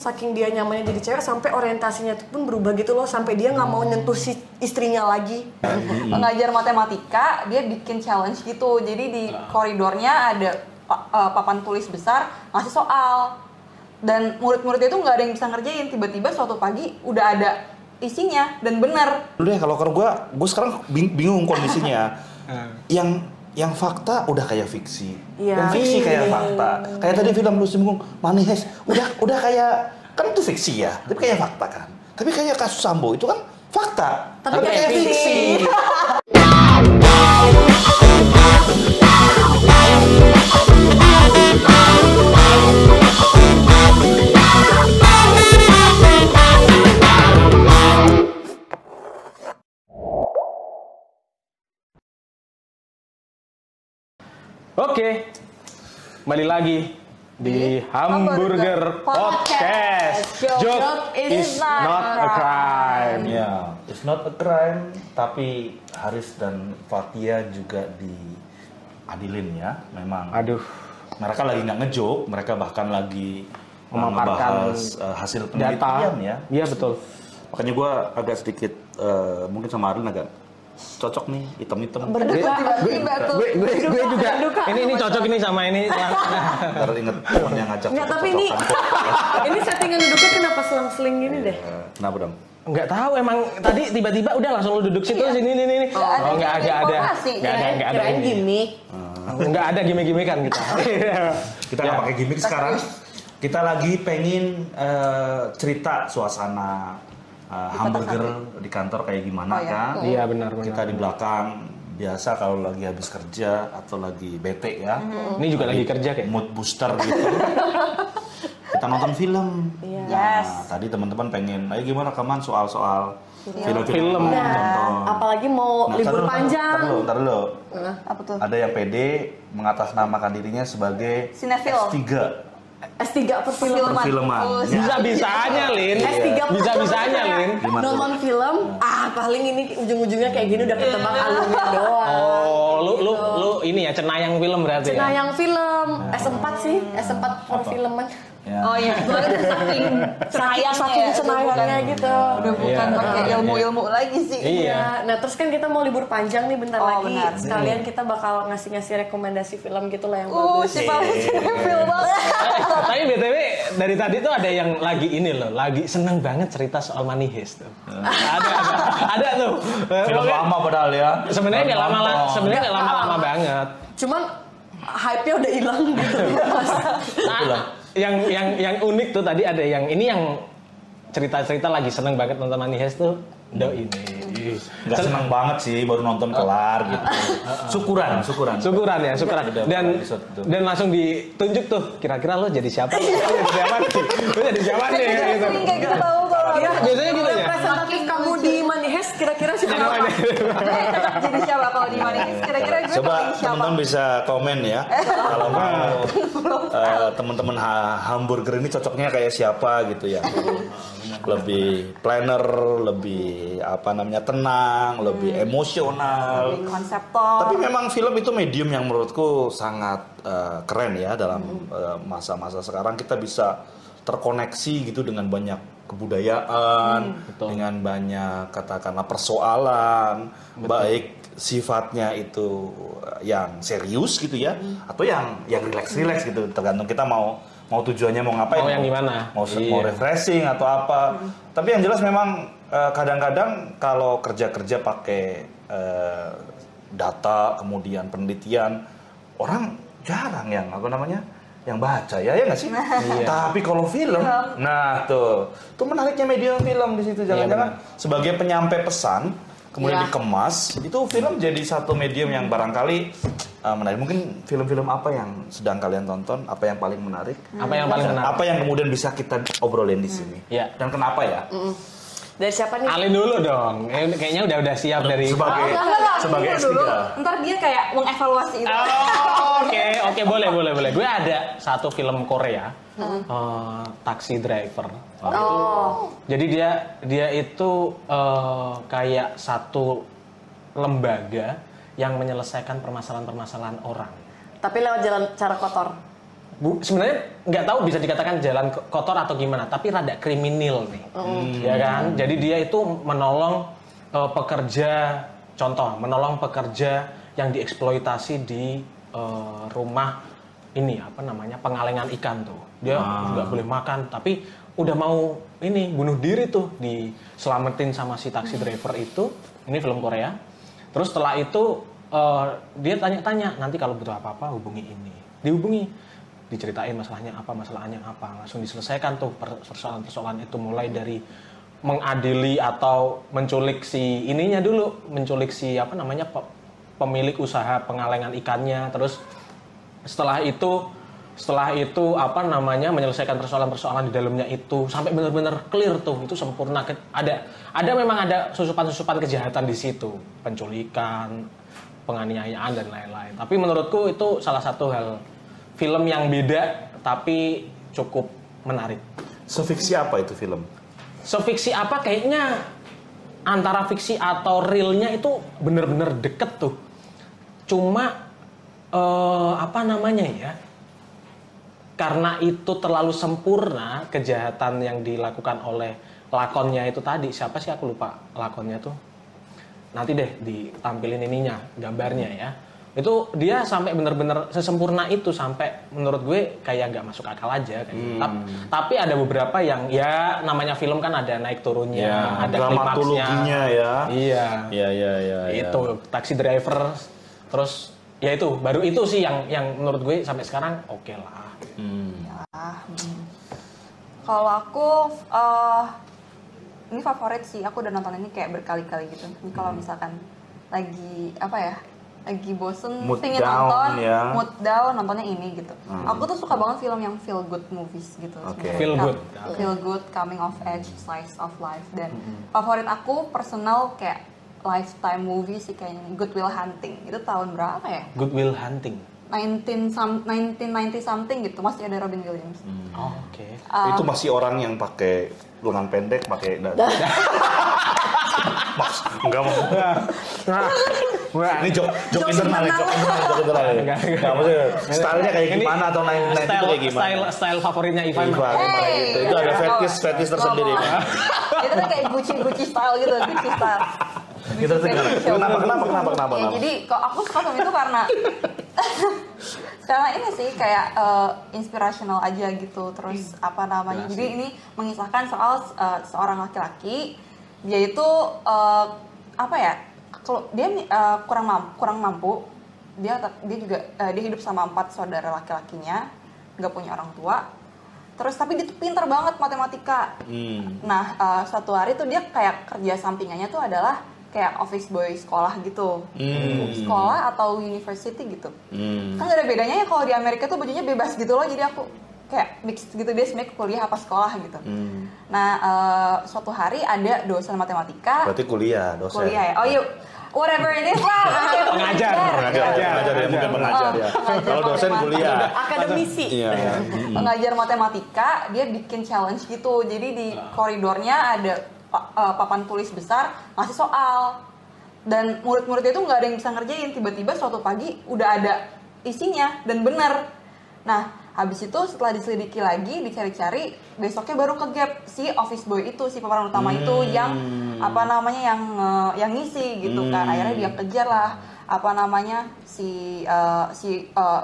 saking dia nyamannya jadi cewek sampai orientasinya itu pun berubah gitu loh, sampai dia nggak mau nyentuh si istrinya lagi. Mengajar matematika, dia bikin challenge gitu. Jadi di koridornya ada papan tulis besar ngasih soal. Dan murid-murid itu nggak ada yang bisa ngerjain. Tiba-tiba suatu pagi udah ada isinya dan benar. Udah kalau gue sekarang bingung kondisinya. Yang fakta udah kayak fiksi, dan fiksi kayak fakta. Kayak tadi film Lucy Bingung, Money Heist, udah kayak, kan itu fiksi ya, tapi kayak fakta kan. Tapi kayak kasus Sambo itu kan fakta, tapi kayak fiksi. Oke, kembali lagi di Hamburger Podcast. Joke is not a crime. Ya, it's not a crime, tapi Haris dan Fatia juga diadilin ya, memang. Aduh, Mereka lagi nggak ngejoke, mereka bahkan lagi memaparkan ngebahas hasil penelitian ya. Iya betul. Makanya gue agak sedikit, mungkin sama Arin agak cocok nih, hitam-hitam. Berdebat tiba-tiba tuh. Gue juga. Ini cocok ini sama ini. Ntar inget temen yang ngajak. Nggak, tapi ini settingan duduknya kenapa selang-seling gini deh? Kenapa dong? Nggak tahu, emang tadi tiba-tiba udah langsung lu duduk situ sini. Oh nggak ada. Kirain gimmick. Nggak ada gimmick-gimmickan kita. Kita nggak pakai gimmick sekarang. Kita lagi pengen cerita suasana hamburger di kantor kayak gimana kan? Iya benar. Kita di belakang biasa kalau lagi habis kerja atau lagi bete ya. Ini juga lagi kerja kayak. Mood booster gitu. Kita nonton film. Nah, tadi teman-teman pengen, ayo gimana rekaman soal-soal film. Nah, apalagi mau libur panjang. Ntar dulu. Apa tuh? Ada yang pede mengatasnamakan dirinya sebagai Sinefil. S3 perfilman. Bisa-bisanya, Lin. S3 Bisa-bisanya, Lin. nonton film, paling ini ujung-ujungnya kayak gini udah ketebak alurnya doang. Oh, lu ini ya cenayang film berarti ya? Cenayang film, S4 sih, S4 perfilman. Ya. Oh iya, itu Saking cenayangnya gitu. Udah bukan pakai ilmu-ilmu lagi sih. Iya. Nah, terus kan kita mau libur panjang nih bentar lagi. benar. Sekalian kita bakal ngasih rekomendasi film gitu lah yang bagus. Si paling sinefil banget. Tapi BTW dari tadi tuh ada yang lagi ini loh, lagi seneng banget cerita soal Money Heist tuh. Ada tuh. Film lama padahal ya. Sebenarnya nggak lama-lama banget. Cuman hype-nya udah hilang gitu. Yang unik tuh tadi ada yang cerita-cerita lagi seneng banget nonton Money Heist tuh. Ini. Nggak senang banget sih baru nonton kelar gitu. Syukuran. Dan langsung ditunjuk tuh, kira-kira lo jadi siapa? Lo jadi siapa nih? Sering kayak gitu tahu kalau Biasanya gitu ya. Representatif kamu di Money Heist kira-kira siapa? jadi siapa kalau di Money Heist? Kira-kira gue Coba paling siapa? teman-teman bisa komen ya. Kalau mau teman-teman hamburger ini cocoknya kayak siapa gitu ya. Lebih planner, lebih tenang, lebih emosional. Lebih konseptor. Tapi memang film itu medium yang menurutku sangat keren ya dalam masa-masa sekarang. Kita bisa terkoneksi gitu dengan banyak kebudayaan, dengan banyak katakanlah persoalan, baik sifatnya itu yang serius gitu ya, atau yang relax gitu, tergantung kita mau tujuannya mau ngapain, mau yang gimana, mau refreshing atau apa. Tapi yang jelas memang kadang-kadang kalau kerja pakai data kemudian penelitian, orang jarang yang baca ya nggak sih? Tapi kalau film, nah tuh menariknya medium film di situ. Jangan-jangan sebagai penyampai pesan kemudian dikemas, itu film jadi satu medium yang barangkali menarik. Mungkin film-film apa yang sedang kalian tonton? Apa yang paling menarik? Apa yang kemudian bisa kita obrolin di sini? Dan kenapa ya? Dari siapa nih? Alin dulu dong. Kayaknya udah siap dari sebagai S3. Ntar dia kayak mengevaluasi itu. Oke, boleh. Gue ada satu film Korea, Taxi Driver. Jadi dia itu kayak satu lembaga yang menyelesaikan permasalahan-permasalahan orang. Tapi lewat cara kotor. sebenarnya nggak tahu bisa dikatakan jalan kotor atau gimana, tapi rada kriminal nih, ya kan? Jadi dia itu menolong menolong pekerja yang dieksploitasi di rumah ini pengalengan ikan tuh. Dia nggak boleh makan, tapi udah mau bunuh diri tuh, diselamatin sama si taksi driver itu. Ini film Korea. Terus setelah itu dia tanya-tanya, nanti kalau butuh apa-apa hubungi ini. Dihubungi, diceritain masalahnya apa, langsung diselesaikan tuh persoalan-persoalan itu, mulai dari mengadili atau menculik si pemilik usaha pengalengan ikannya. Terus setelah itu menyelesaikan persoalan-persoalan di dalamnya itu sampai benar-benar clear tuh, itu sempurna. Memang ada susupan-susupan kejahatan di situ, penculikan, penganiayaan dan lain-lain. Tapi menurutku itu salah satu hal film yang beda tapi cukup menarik. Sefiksi apa itu film? Sefiksi apa, kayaknya antara fiksi atau realnya itu bener-bener deket tuh. Cuma karena itu terlalu sempurna kejahatan yang dilakukan oleh lakonnya itu tadi. Siapa sih, aku lupa lakonnya tuh. Nanti deh ditampilin gambarnya ya. Itu dia sampai bener-bener sesempurna itu, sampai menurut gue kayak nggak masuk akal aja kan. Tapi ada beberapa yang ya namanya film kan ada naik turunnya, ada dramaturginya ya. Iya. Itu Taxi Driver, terus ya itu baru itu sih yang menurut gue sampai sekarang oke lah. Kalau aku ini favorit sih, aku udah nonton ini kayak berkali-kali gitu. Ini kalau misalkan lagi bosen, pengen nonton, mood down, nontonnya ini gitu. Aku tuh suka banget film yang feel good movies gitu. Feel good, coming of age, slice of life. Dan favorit aku personal kayak lifetime movie sih kayaknya, Good Will Hunting. Itu tahun berapa ya? Good Will Hunting. 1990 something gitu, masih ada Robin Williams. Oke. Itu masih orang yang pakai lengan pendek, pakai enggak mau. Ini jok internal. Enggak maksudnya stylenya kayak gimana atau itu kayak gimana? Style favoritnya Ivan. Itu ada fetish tersendiri. Itu kan kayak Gucci style gitu, Gucci style. Kenapa? Ya, jadi kok aku suka film itu karena ini sih kayak inspirational aja gitu. Terus jadi ini mengisahkan soal seorang laki-laki, dia itu kalau dia kurang mampu, dia juga dia hidup sama 4 saudara laki-lakinya, nggak punya orang tua. Terus tapi dia tuh pintar banget matematika. Nah suatu hari tuh dia kayak kerja sampingannya tuh adalah kayak office boy sekolah gitu, sekolah atau university gitu. Kan gak ada bedanya ya, kalau di Amerika tuh bajunya bebas gitu loh. Jadi aku kayak mix gitu, dia sebenarnya kuliah apa sekolah gitu. Nah suatu hari ada dosen matematika. Berarti kuliah ya. Oh yuk, whatever it is lah. Pengajar ya, mungkin pengajar ya. Kalau dosen kuliah. Akademisi. Pengajar matematika, dia bikin challenge gitu. Jadi di koridornya ada papan tulis besar ngasih soal, dan murid-muridnya itu nggak ada yang bisa ngerjain. Tiba-tiba suatu pagi udah ada isinya dan benar. Nah habis itu setelah diselidiki lagi, dicari-cari, besoknya baru kegap si office boy itu, si pemeran utama itu yang yang ngisi gitu kan. Akhirnya dia kejar lah si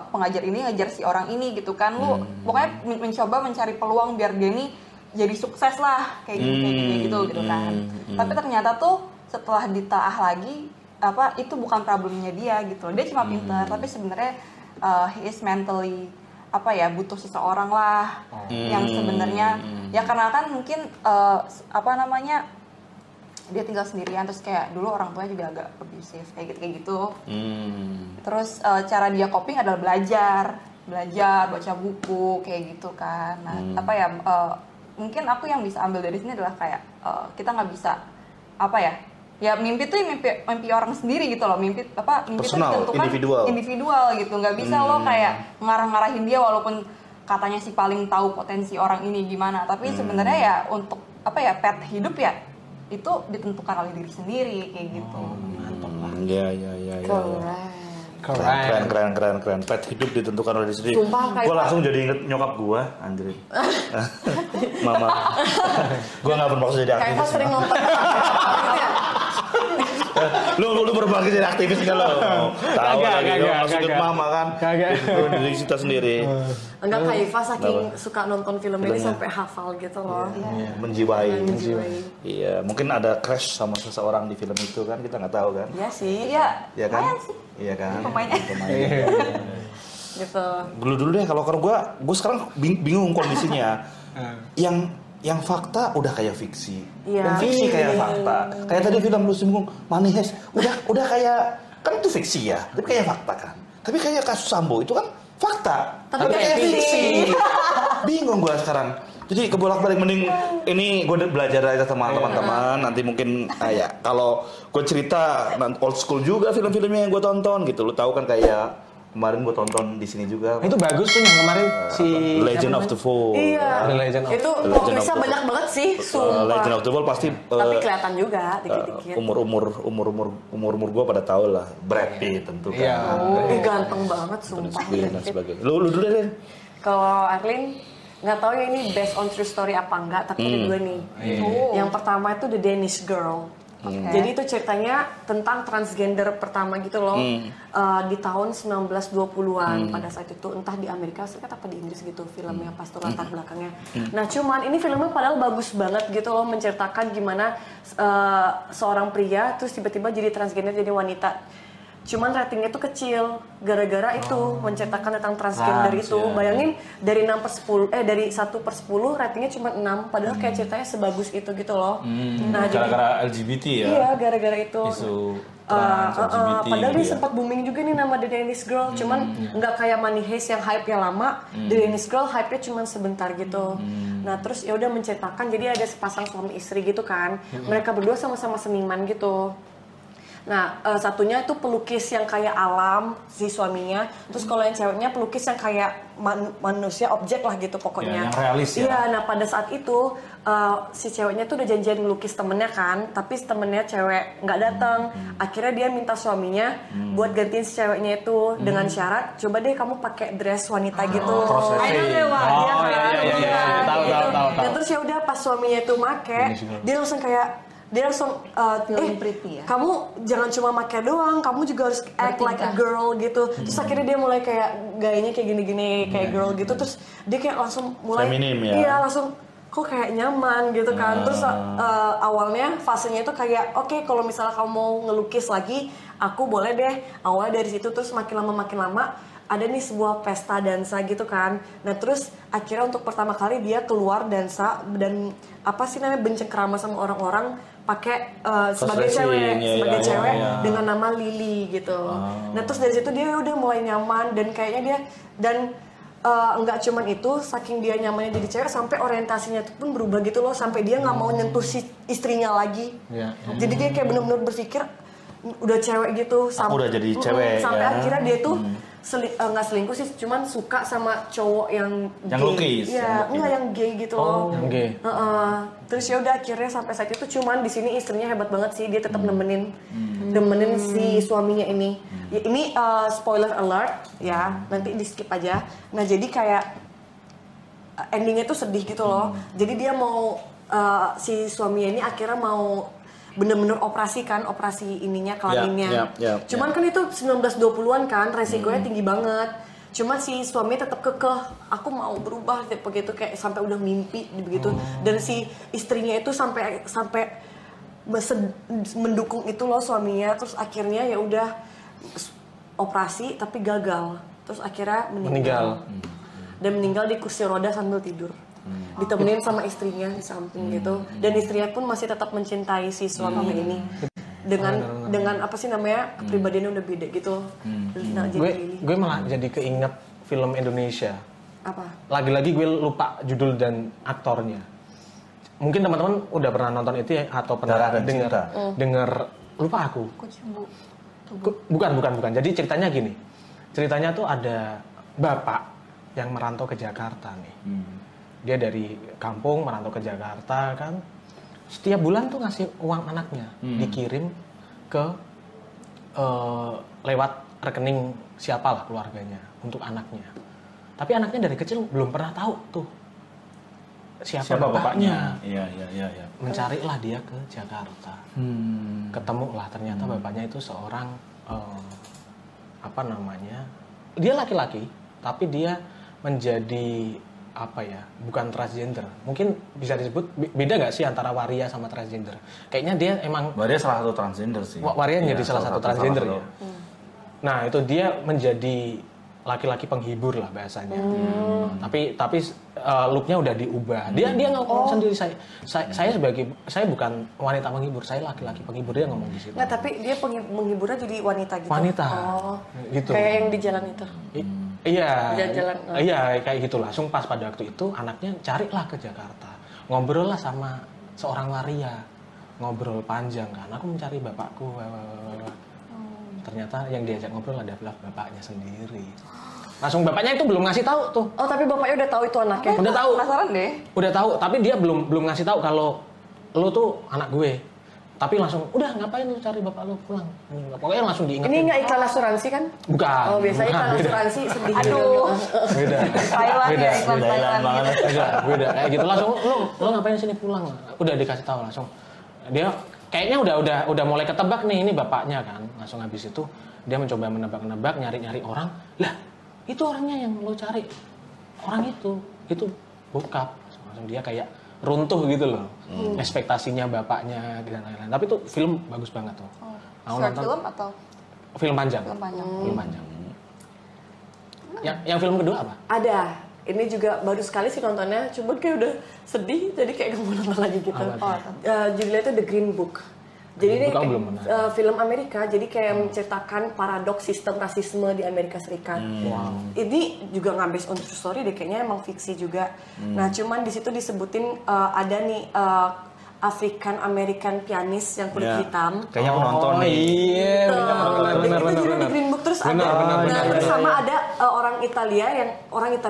pengajar ini ngejar si orang ini gitu kan. Lu pokoknya mencoba mencari peluang biar dia ini jadi sukses lah kayak gitu kan. Tapi ternyata tuh setelah ditaah lagi itu bukan problemnya dia gitu. Dia cuma pintar, tapi sebenarnya he is mentally butuh seseorang lah yang sebenarnya ya karena kan mungkin dia tinggal sendirian, terus kayak dulu orang tuanya juga agak abusive kayak gitu. Terus cara dia coping adalah belajar baca buku kayak gitu kan. Nah mungkin aku yang bisa ambil dari sini adalah kayak kita nggak bisa mimpi tuh mimpi orang sendiri gitu loh. Mimpi personal, itu ditentukan individual gitu. Nggak bisa lo kayak ngarah-ngarahin dia walaupun katanya si paling tahu potensi orang ini gimana. Tapi sebenarnya ya untuk path hidup ya itu ditentukan oleh diri sendiri kayak gitu. Iya. Keren. Pet hidup ditentukan oleh diri sendiri. Sumpah, kayak Gue langsung jadi inget nyokap gue, anjir. Mama. Gue nggak bermaksud jadi Kayak aktivis. sering nonton gitu ya. Lu bermaksud jadi aktivis nggak lo? Tahu lagi lo maksud mama kan? Itu diri kita sendiri. Enggak, Kak Iva saking suka nonton film ini sampai hafal gitu loh. Menjiwai. Menjiwai. Iya, mungkin ada crush sama seseorang di film itu kan, kita nggak tahu kan? Iya sih. Iya kan? lumayan sih. Iya kan? Pemainnya. Gitu. Dulu deh kalau gue sekarang bingung kondisinya. yang fakta udah kayak fiksi, Iya. yang fiksi kayak fakta. Kayak tadi film lu singgung Manihes, udah kayak kan itu fiksi ya, tapi kayak fakta kan. Tapi kayak kasus Sambo itu kan fakta, Tapi tapi kayak kayak fiksi. Bingung gue sekarang. Jadi kebolak-balik, mending ini gue belajar aja sama teman-teman. Nanti mungkin ya kalau gue cerita old school juga film-filmnya yang gue tonton gitu. Lu tahu kan kayak kemarin gue tonton di sini juga. Itu bagus tuh yang kemarin si Legend of the Fall. Iya. The Legend of- Itu The Legend plot of twistnya the- banyak banget sih, sumpah. Legend of the Fall pasti Tapi kelihatan juga dikit-dikit. umur gue pada tahu lah. Brad Pitt tentu kan. Iya. Ih, ganteng banget sumpah. Dan sebagainya. Lu dulu deh. Kalau Arlene nggak tahu ya ini based on true story apa enggak, tapi ada dua nih. Yang pertama itu The Danish Girl. Jadi itu ceritanya tentang transgender pertama gitu loh. Di tahun 1920-an pada saat itu, entah di Amerika Serikat apa di Inggris gitu filmnya pas tuh latar belakangnya. Nah cuman ini filmnya padahal bagus banget gitu loh, menceritakan gimana seorang pria terus tiba-tiba jadi transgender, jadi wanita. Cuman ratingnya tuh kecil gara-gara itu menceritakan tentang transgender itu. Bayangin dari 6/10 dari 1/10 ratingnya cuma 6, padahal kayak ceritanya sebagus itu gitu loh. Nah, jadi Gara-gara LGBT ya. iya gara-gara itu. Isu trans, LGBT padahal gitu dia ya. sempat booming juga nih nama The Danish Girl, cuman nggak kayak Money Heist yang hype-nya lama. The Danish Girl hype-nya cuma sebentar gitu. Nah terus ya udah menceritakan, jadi ada sepasang suami istri gitu kan. Mereka berdua sama-sama seniman gitu. Nah, satunya itu pelukis yang kayak alam, si suaminya. Terus kalau yang ceweknya pelukis yang kayak manusia, objek lah gitu pokoknya. Ya, yang realis ya. Iya, nah pada saat itu si ceweknya tuh udah janjian ngelukis temennya kan, tapi temennya cewek nggak datang. Akhirnya dia minta suaminya buat gantiin si ceweknya itu dengan syarat, coba deh kamu pakai dress wanita gitu. prosesnya. Ayo deh, wah, Oh, dia kan, iya. iya, Tahu, gitu. tahu. Dan terus ya udah pas suaminya itu make, dia langsung Feeling pretty ya? kamu jangan cuma pakai doang, kamu juga harus act like a girl gitu. Terus akhirnya dia mulai kayak gayanya kayak gini-gini, kayak girl gitu. Terus dia kayak langsung mulai Feminim ya? Iya, langsung kok kayak nyaman gitu kan. Terus awalnya fasenya itu kayak oke, kalau misalnya kamu mau ngelukis lagi, aku boleh deh. Awalnya dari situ, terus makin lama ada nih sebuah pesta dansa gitu kan. Nah terus akhirnya untuk pertama kali dia keluar dansa dan apa sih namanya, bencengkrama sama orang-orang pakai sebagai cewek dengan nama Lily gitu. Nah terus dari situ dia udah mulai nyaman dan kayaknya dia nggak cuman itu, saking dia nyamannya jadi cewek sampai orientasinya itu pun berubah gitu loh, sampai dia nggak mau nyentuh si istrinya lagi. Jadi dia kayak benar-benar berpikir udah cewek gitu, udah jadi cewek, sampai ya. akhirnya dia tuh nggak selingkuh sih, cuman suka sama cowok yang gay. lukis, Iya, enggak yang gay gitu loh. yang gay. Terus ya udah akhirnya sampai saat itu, cuman di sini istrinya hebat banget sih, dia tetap nemenin si suaminya ini. Ya, ini spoiler alert ya, nanti di skip aja. Nah jadi kayak endingnya tuh sedih gitu loh. Jadi dia mau si suaminya ini akhirnya mau bener-bener operasi ininya, kelaminnya. Cuman kan itu 1920-an kan, resikonya tinggi banget. Cuman si suami tetap kekeh, aku mau berubah begitu, kayak sampai udah mimpi begitu. Dan si istrinya itu sampai mendukung itu loh suaminya. Terus akhirnya ya udah operasi tapi gagal. Terus akhirnya meninggal. Dan meninggal di kursi roda sambil tidur. Ditemenin sama istrinya di samping gitu, dan istrinya pun masih tetap mencintai si suaminya ini dengan apa sih namanya, kepribadiannya udah beda gitu. Nah, Gue malah jadi keinget film Indonesia. apa? Lagi-lagi gue lupa judul dan aktornya. Mungkin teman-teman udah pernah nonton itu ya, atau pernah Darah dan Cinta. dengar, lupa aku. Bukan. Jadi ceritanya gini. Ceritanya tuh ada bapak yang merantau ke Jakarta nih. Dia dari kampung merantau ke Jakarta kan. Setiap bulan tuh ngasih uang anaknya, dikirim ke lewat rekening siapalah keluarganya untuk anaknya. Tapi anaknya dari kecil belum pernah tahu tuh siapa bapaknya. Iya. Mencarilah dia ke Jakarta. Ketemulah ternyata bapaknya itu seorang apa namanya? Dia laki-laki, tapi dia menjadi apa ya? Bukan transgender. Mungkin bisa disebut beda nggak sih antara waria sama transgender? Kayaknya dia emang Waria salah satu transgender sih. Waria jadi salah satu transgender ya. Nah itu dia menjadi laki-laki penghibur lah bahasanya. Tapi looknya udah diubah. Dia ngomong sendiri saya bukan wanita penghibur, saya laki-laki penghibur, dia ngomong di situ. Nggak, tapi dia menghiburnya jadi wanita gitu. Wanita. Oh. Gitu. Kayak yang di jalan itu. Iya. Jalan-jalan. Iya kayak gitu langsung pas pada waktu itu anaknya carilah ke Jakarta. Ngobrol lah sama seorang waria. Ngobrol panjang kan. Aku mencari bapakku. Ternyata yang diajak ngobrol adalah bapaknya sendiri. Langsung bapaknya itu belum ngasih tahu tuh. Oh, tapi bapaknya udah tahu itu anaknya. Udah tahu. Penasaran deh. Udah tahu, tapi dia belum ngasih tahu kalau lo tuh anak gue. Tapi langsung, udah ngapain lu cari bapak lu pulang? Pokoknya langsung diingetin. Ini nggak iklan asuransi kan? Bukan. Oh, biasanya iklan Bukan, beda. asuransi sedih. Aduh. Beda. Thailand Beda, ya, iklan beda. Thailand banget. Beda. Kayak gitu langsung lo ngapain sini pulang? Udah dikasih tahu langsung. Dia kayaknya udah mulai ketebak nih ini bapaknya kan. Langsung habis itu dia mencoba menebak-nebak, nyari-nyari orang. Lah, itu orangnya yang lo cari. Orang itu bokap. Langsung dia kayak runtuh gitu loh. Ekspektasinya bapaknya dan lain-lain. Tapi tuh film bagus banget tuh. Aku Short nonton film atau film panjang. film panjang? Film panjang. Yang film kedua apa? Ada. Ini juga baru sekali sih nontonnya, cuman kayak udah sedih, jadi kayak gak mau nonton lagi gitu. Judulnya itu The Green Book. Jadi ini Bukan, belum pernah. film Amerika, jadi kayak menceritakan paradoks sistem rasisme di Amerika Serikat. Ini juga nggak based on true story deh, kayaknya emang fiksi juga. Nah, cuman di situ disebutin ada nih African American pianis yang kulit hitam. Kayaknya aku nonton nih. Iya, Itu judulnya The Green Book, terus terus sama ada orang Italia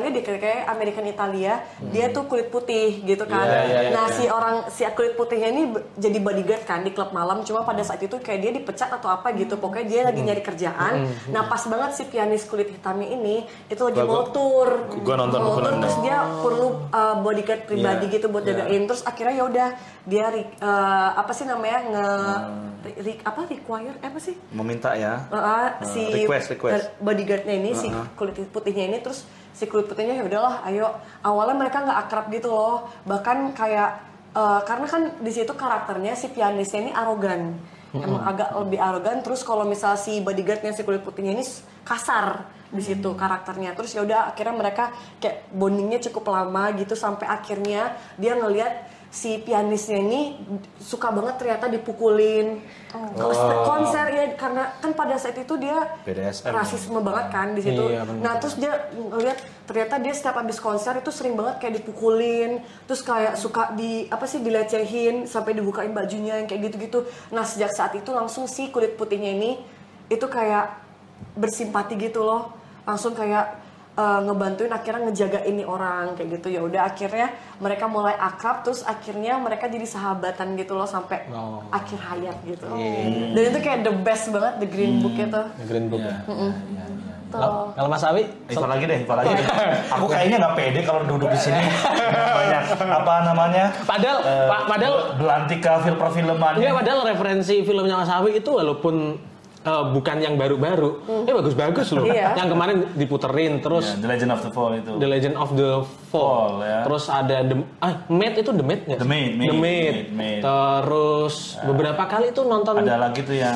dia kayak American Italia, dia tuh kulit putih gitu kan. Nah si kulit putihnya ini jadi bodyguard kan di klub malam, cuma pada saat itu kayak dia dipecat atau apa gitu, pokoknya dia lagi nyari kerjaan. Nah pas banget si pianis kulit hitamnya ini itu lagi mau tour. Gua nonton filmnya. Terus dia perlu bodyguard pribadi gitu buat jagain. Terus akhirnya ya udah dia apa sih namanya require apa sih? Meminta ya. Si request. bodyguardnya ini si kulit putihnya ini, terus si kulit putihnya ya udahlah ayo. Awalnya mereka nggak akrab gitu loh, bahkan kayak karena kan di situ karakternya si pianisnya ini arogan, emang agak lebih arogan. Terus kalau misal si bodyguardnya si kulit putihnya ini kasar di situ karakternya. Terus ya udah akhirnya mereka kayak bondingnya cukup lama gitu, sampai akhirnya dia ngelihat si pianisnya ini suka banget ternyata dipukulin. Konser ya, karena kan pada saat itu dia BDSM. rasisme banget kan di situ. Iya, bener. Nah terus dia ngeliat ternyata dia setiap habis konser itu sering banget kayak dipukulin, terus kayak suka dilecehin sampai dibukain bajunya yang kayak gitu-gitu. Nah sejak saat itu langsung si kulit putihnya ini itu kayak bersimpati gitu loh, langsung kayak ngebantuin akhirnya ngejaga ini orang kayak gitu. Ya udah akhirnya mereka mulai akrab, terus akhirnya mereka jadi sahabatan gitu loh sampai akhir hayat gitu. Dan itu kayak the best banget The Green Book itu. The Green Book ya. Tuh. Kalau Mas Awi, Ikut lagi deh. Aku kayaknya nggak pede kalau duduk di sini. Banyak apa namanya? padahal Belantika perfilman. Iya, padahal referensi filmnya Mas Awi itu walaupun bukan yang baru-baru, bagus-bagus loh. Iya. Yang kemarin diputerin, terus The Legend of the Fall itu. The Legend of the Fall. Ya. Terus ada Maid itu The Maid nggak? The Maid. Terus beberapa kali itu nonton. Ada lagi tuh yang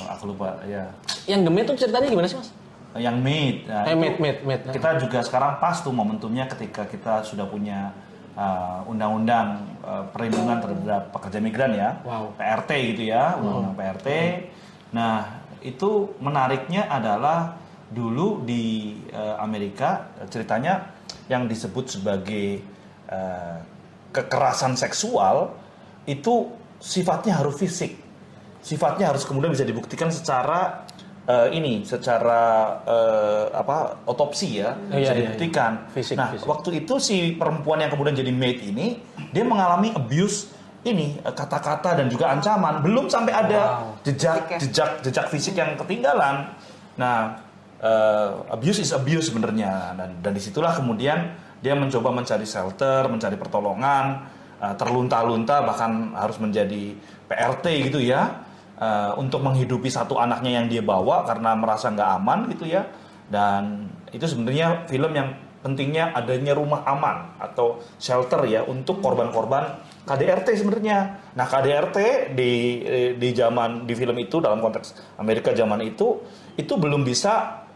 aku lupa ya. Yang The Maid tuh ceritanya gimana sih Mas? Yang Maid. Nah, itu Maid. Kita juga sekarang pas tuh momentumnya ketika kita sudah punya undang-undang perlindungan terhadap pekerja migran ya. Wow. PRT gitu ya, undang-undang PRT. Nah, itu menariknya adalah dulu di Amerika ceritanya yang disebut sebagai kekerasan seksual itu sifatnya harus fisik, sifatnya harus kemudian bisa dibuktikan secara otopsi ya, bisa dibuktikan. Fisik. Waktu itu si perempuan yang kemudian jadi maid ini dia mengalami abuse ini, kata-kata dan juga ancaman, belum sampai ada jejak fisik yang ketinggalan. Nah, abuse is abuse sebenarnya, dan disitulah kemudian dia mencoba mencari shelter, mencari pertolongan, terlunta-lunta bahkan harus menjadi PRT gitu ya, untuk menghidupi satu anaknya yang dia bawa karena merasa nggak aman gitu ya. Dan itu sebenarnya film yang pentingnya adanya rumah aman atau shelter ya untuk korban-korban KDRT sebenarnya. Nah, KDRT di film itu, dalam konteks Amerika zaman itu belum bisa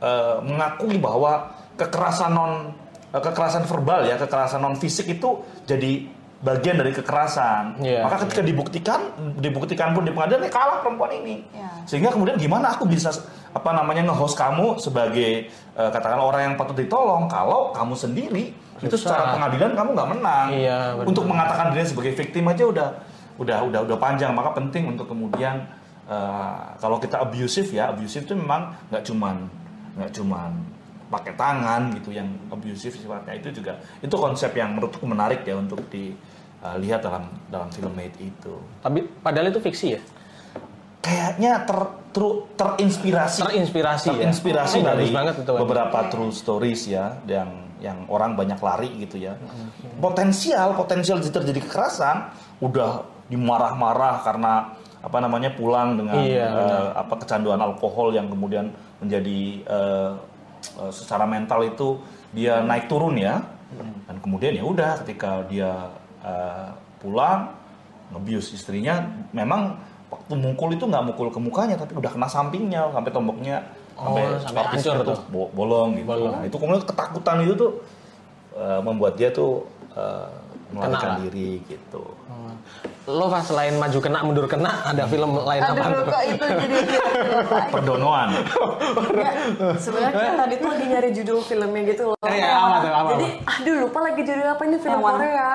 mengakui bahwa kekerasan verbal ya, kekerasan non fisik itu jadi bagian dari kekerasan. Maka ketika dibuktikan pun di pengadilan, kalah perempuan ini. Sehingga kemudian gimana aku bisa nge-host kamu sebagai katakanlah orang yang patut ditolong kalau kamu sendiri itu secara pengadilan kamu nggak menang. Untuk mengatakan dirinya sebagai victim aja udah panjang. Maka penting untuk kemudian kalau kita abusive itu memang nggak cuman pakai tangan gitu yang abusive sifatnya, itu konsep yang menurutku menarik ya untuk dilihat dalam film Made itu. Tapi padahal itu fiksi ya? Kayaknya terinspirasi dari beberapa true stories ya, yang orang banyak lari gitu ya. Potensial terjadi kekerasan, udah dimarah-marah karena pulang dengan kecanduan alkohol yang kemudian menjadi secara mental itu dia naik turun ya. Dan kemudian ya udah ketika dia pulang nge-abuse istrinya, memang waktu mukul itu nggak mukul ke mukanya tapi udah kena sampingnya sampai tomboknya sampai hancur tuh bolong gitu. Nah, itu kemudian ketakutan itu tuh membuat dia tuh melarikan diri gitu. Lo pas selain maju kena mundur kena ada film lain apa? Aduh, kok itu jadi Perdonoan. Sebenarnya tadi tuh lagi nyari judul filmnya gitu loh. Apa? Jadi lupa lagi judul apa, ini film Korea.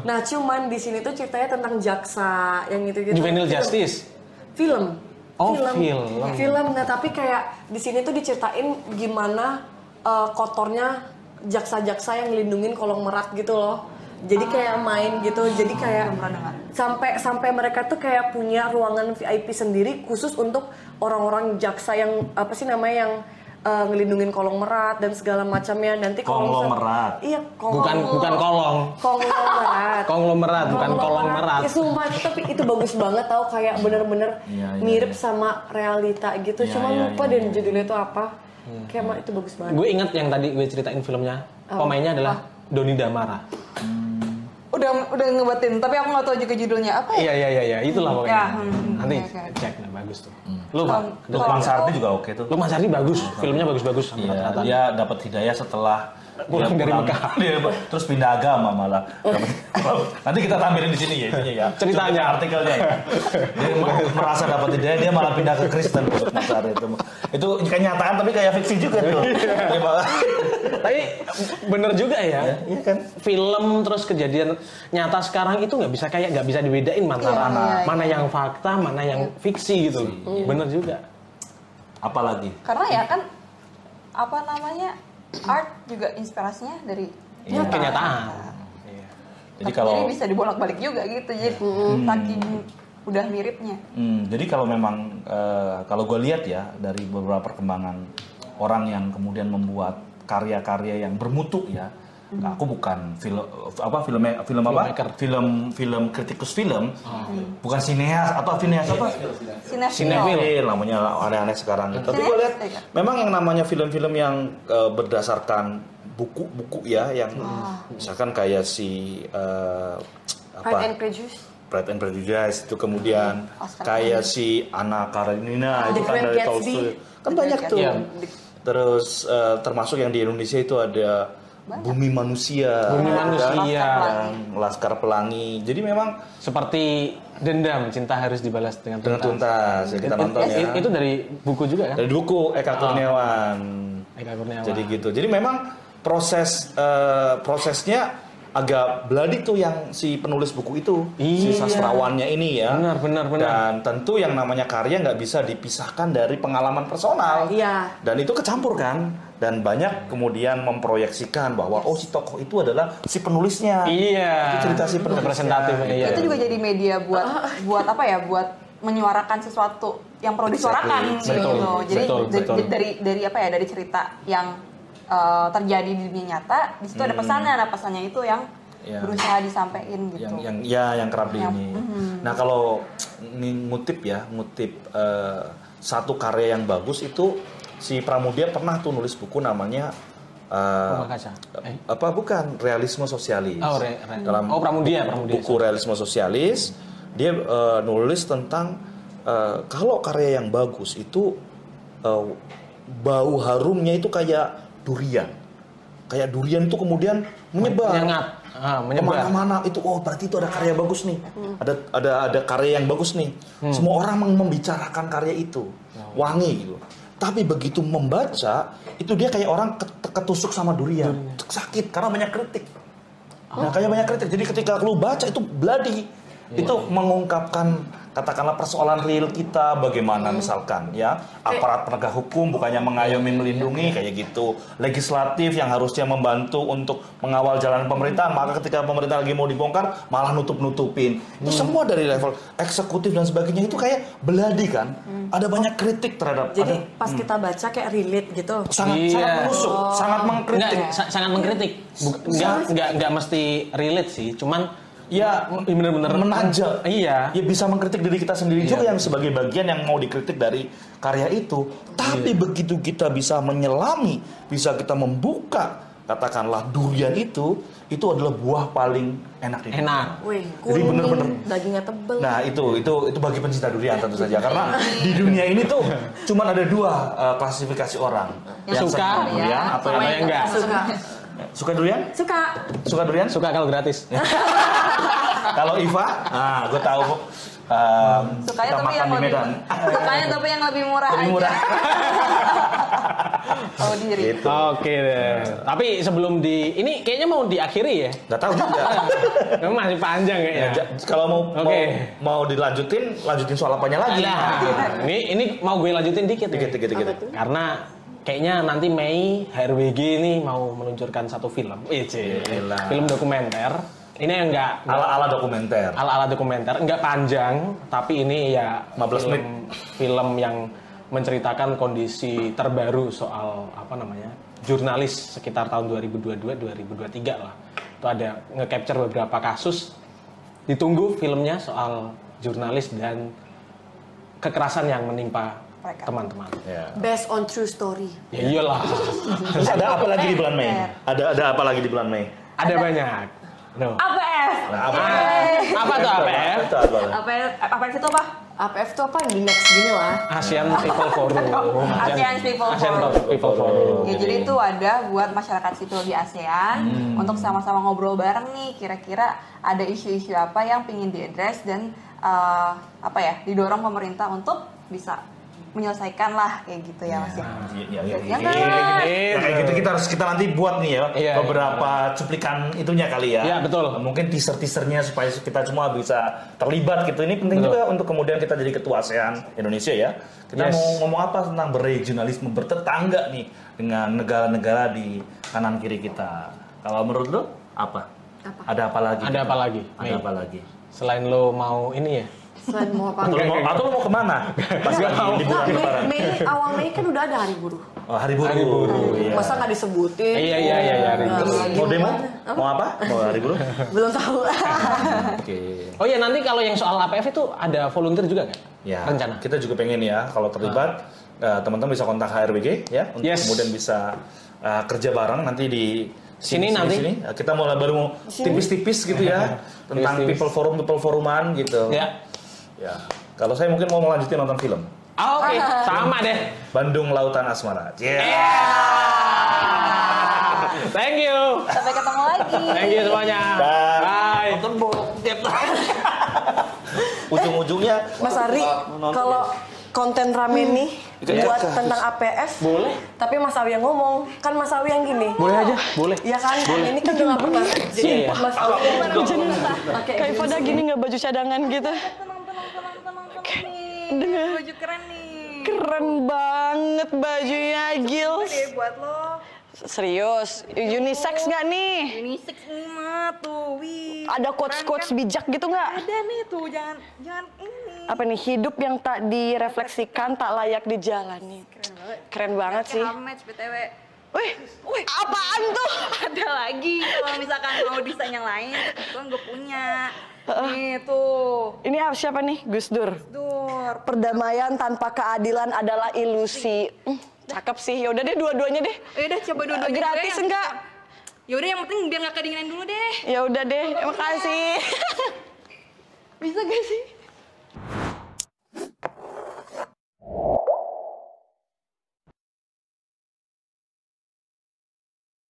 Nah, cuman di sini tuh ceritanya tentang jaksa yang gitu-gitu. Juvenile Justice. Film. Film. Nah, tapi kayak di sini tuh diceritain gimana kotornya jaksa-jaksa yang ngelindungin kolong merak gitu loh. Jadi kayak main gitu, jadi kayak sampai mereka tuh kayak punya ruangan VIP sendiri khusus untuk orang-orang jaksa yang yang ngelindungin kolong merak dan segala macamnya. Nanti konglomerat. Iya, bukan kolong. Konglomerat, bukan kolong merat. Ya, sumpah, tapi itu bagus banget tau, kayak bener-bener mirip sama realita gitu. Cuma lupa deh judulnya itu apa. Kayak itu bagus banget. Gue ingat yang tadi gue ceritain filmnya, pemainnya adalah Doni Damara. Udah ngebatin, tapi aku nggak tahu juga judulnya apa ya? Iya, itulah pokoknya. Nanti cek, bagus tuh. Lukman Sardi juga oke tuh. Lukman Sardi bagus, filmnya bagus-bagus. Dia dapat hidayah setelah pulang dari Mekah. Terus pindah agama malah. Nanti kita tampilin di sini ya itunya ya. Ceritanya, artikelnya ya. Dia merasa dapat hidayah, dia malah pindah ke Kristen untuk Lukman Sardi itu. Itu kenyataan tapi kayak fiksi juga tuh. Tapi bener juga ya. Iya kan? Film terus kejadian nyata sekarang itu nggak bisa dibedain antara mana yang fakta, mana yang fiksi gitu. Bener juga. Apalagi? Karena ya kan art juga inspirasinya dari kenyataan. Jadi bisa dibolak-balik juga gitu. Jadi saking udah miripnya. Jadi kalau memang kalau gue lihat ya dari beberapa perkembangan orang yang kemudian membuat karya-karya yang bermutu ya. Aku bukan film kritikus film, bukan sineas apa sinefil namanya, aneh-aneh sekarang. Tapi gue lihat memang yang namanya film-film yang berdasarkan buku-buku ya, yang misalkan kayak Pride and Prejudice itu, kemudian kayak si Anna Karenina itu kan dari Tolstoy, kan banyak tuh. Terus termasuk yang di Indonesia itu ada Bumi Manusia, yang Laskar Pelangi. Jadi memang seperti Dendam, Cinta Harus Dibalas dengan tuntas. Ya, kita nonton ya. Itu dari buku juga kan? Dari buku Eka Kurniawan. Jadi gitu. Jadi memang prosesnya agak bloody tuh yang si penulis buku itu, si sastrawannya ini ya. Benar. Dan tentu yang namanya karya nggak bisa dipisahkan dari pengalaman personal. Dan itu kecampur kan. Dan banyak kemudian memproyeksikan bahwa si tokoh itu adalah si penulisnya. Itu cerita si penulis. Representatif. Itu juga jadi media buat menyuarakan sesuatu yang perlu disuarakan Exactly. gitu. Betul, Jadi betul. dari apa ya, dari cerita yang terjadi di dunia nyata, di situ ada pesannya itu yang Ya. berusaha disampaikan gitu. yang kerap di ini. Nah kalau ngutip satu karya yang bagus itu si Pramudia pernah tuh nulis buku namanya Rumah Kaca. bukan realisme sosialis. Oh, Dalam Pramudia. buku realisme sosialis dia nulis tentang kalau karya yang bagus itu bau harumnya itu kayak durian. Kayak durian itu kemudian menyebar. Menyebar. Kemana-mana itu, berarti itu ada karya bagus nih. Ada karya yang bagus nih. Semua orang membicarakan karya itu, wangi gitu. Tapi begitu membaca, itu dia kayak orang ketusuk sama durian, sakit karena banyak kritik. Nah, kayak banyak kritik. Jadi ketika lu baca itu bloody, itu mengungkapkan katakanlah persoalan real kita, bagaimana misalkan ya aparat penegak hukum bukannya mengayomi melindungi kayak gitu, legislatif yang harusnya membantu untuk mengawal jalan pemerintahan, maka ketika pemerintah lagi mau dibongkar malah nutup-nutupin. Itu semua dari level eksekutif dan sebagainya itu kayak beladi kan. Ada banyak kritik terhadap. Jadi pas kita baca kayak relate gitu. Sangat menusuk, sangat mengkritik. Sangat mengkritik. Nggak mesti relate sih, cuman Ya bener-bener menajam. Iya. Ya bisa mengkritik diri kita sendiri juga yang sebagai bagian yang mau dikritik dari karya itu. Tapi begitu kita bisa menyelami, bisa kita membuka katakanlah durian itu adalah buah paling enak di dunia. Enak. Wih, Jadi kuning, bener-bener. dagingnya tebel. Nah itu bagi pencinta durian tentu saja karena di dunia ini tuh cuma ada dua klasifikasi orang Yang suka, senang durian atau sama yang enggak. Suka. suka durian? Suka durian? Suka kalau gratis. Kalau Iva, gue tahu Sukanya kita tapi makan yang di lebih Medan. sukanya tapi yang lebih murah Lebih aja. murah. Tahu diri. Gitu. Oke deh. Tapi sebelum ini kayaknya mau diakhiri ya? Gak tahu juga. Memang masih panjang Ya, kayaknya. kalau Oke. mau lanjutin soal apanya lagi? Nah, ini mau gue lanjutin dikit. Dikit. Karena kayaknya nanti Mei HRWG ini mau meluncurkan satu film. Gila. Film dokumenter. Ini yang enggak Ala-ala dokumenter. ala-ala dokumenter, enggak panjang, tapi ini ya 15 menit. film yang menceritakan kondisi terbaru soal jurnalis sekitar tahun 2022-2023 lah. Itu ada nge-capture beberapa kasus. Ditunggu filmnya soal jurnalis dan kekerasan yang menimpa Mereka. teman-teman. Ya. Based on true story. Ya iyalah. Terus ada apa lagi di bulan Mei? Ada apa lagi di bulan Mei? Ada banyak. No. APF. Nah, apa? Apa tuh APF? Itu apa? APF itu apa? APF itu apa? Di next gini lah. Asian People Forum. ASEAN People Asian Forum. People Forum. Ya, jadi itu ada buat masyarakat sipil di ASEAN untuk sama-sama ngobrol bareng nih, kira-kira ada isu-isu apa yang pingin diadres dan didorong pemerintah untuk bisa menyelesaikan lah kayak gitu ya Mas. Iya. Ya kan? Ya, kayak gitu kita nanti buat nih ya Iya, beberapa cuplikan itunya kali ya. Iya, betul. Mungkin teaser-teasernya supaya kita semua bisa terlibat gitu. Ini penting juga untuk kemudian kita jadi ketua ASEAN Indonesia ya. Kita Yes. mau ngomong apa tentang berregionalisme, bertetangga nih dengan negara-negara di kanan kiri kita. Kalau menurut lo apa? Ada apa lagi? Ada apa lagi? Ada Mei? apa lagi? Selain lo mau ini ya? Selain mau apa? Atau lo mau kemana? Pas lagi liburan lebaran. Awal Mei kan udah ada hari buruh. Oh, hari buruh. Hari buruh, Iya. Masa nggak disebutin? Iya, hari Nah, buruh. Mau demo? gimana? Mau apa? Mau hari buruh? Belum tahu. Oke. Oh ya, nanti kalau yang soal APF itu ada volunteer juga nggak? Ya, Rencana? kita juga pengen ya kalau terlibat teman-teman bisa kontak HRWG ya untuk Yes. kemudian bisa kerja bareng nanti di Sini nanti. Kita baru mau tipis-tipis gitu ya tentang Tipis-tipis. people foruman gitu. Ya. Ya. Kalau saya mungkin mau melanjutin nonton film Oke, sama deh. Bandung Lautan Asmara. Iya. Thank you. Sampai ketemu lagi. Thank you semuanya. Bye. Nonton bokep. Ujung-ujungnya Mas Ari, kalau konten rame nih buat tentang APF, Boleh. tapi Mas Awi yang ngomong, kan Mas Awi yang gini. Boleh aja, boleh. Ya kan, ini kan udah nggak pernah. Jadi Iya. Mas Awi yang pakai Kayak pada gini nggak baju cadangan gitu. Tenang nih. Baju keren nih. Keren banget bajunya, Gils. Deh buat lo. Serius, unisex nggak nih? Unisex nih mah tuh, wih. Ada quotes-quotes bijak gitu nggak? Ada nih tuh, jangan ini. Apa nih, hidup yang tak direfleksikan tak layak dijalani. Keren banget sih. Hametz BTW. Wih, apaan tuh? Ada lagi kalau misalkan mau desain yang lain, kebetulan gue punya. Nih tuh. Ini siapa nih? Gus Dur. Dur. Perdamaian tanpa keadilan adalah ilusi. Cakep sih. Ya udah deh dua-duanya deh. Udah coba dua-duanya. Gratis enggak? Ya udah yang penting biar nggak kedinginan dulu deh. Ya udah deh. Makasih. Bisa gak sih?